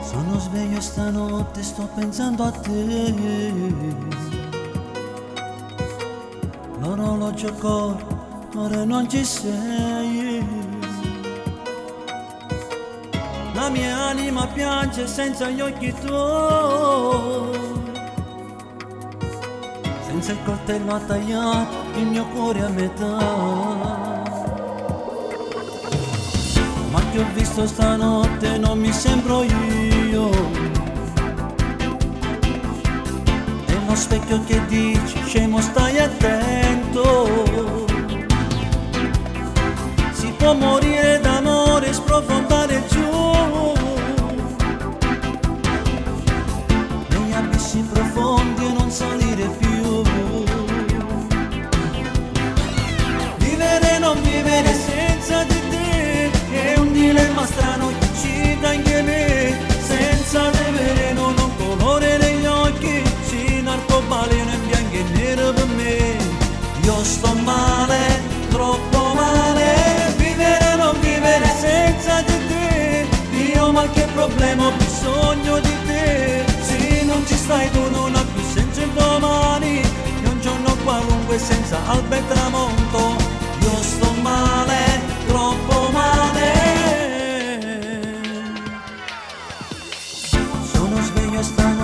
Sono sveglio stanotte, sto pensando a te. L'orologio corre, ora non ci sei. La mia anima piange senza gli occhi tuoi. Senza il coltello ha tagliato il mio cuore a metà. Ma che ho visto stanotte non mi sembro io. È lo specchio che dici, scemo stai attento. Si può morire d'amore e sprofondare giù negli abissi profondi e non salire più. Vivere e non vivere senza di te è un dilemma strano che uccide anche me. Senza te veleno, non colore negli occhi, sì, narcobaleno in bianco e nero per me. Io sto male, troppo male. Vivere e non vivere senza di te. Io ma che problema, ho bisogno di te. Se non ci stai tu non ho più senso il domani. È un giorno qualunque senza alba e tramonto. Io sto male, troppo male. Sono sveglio stanotte.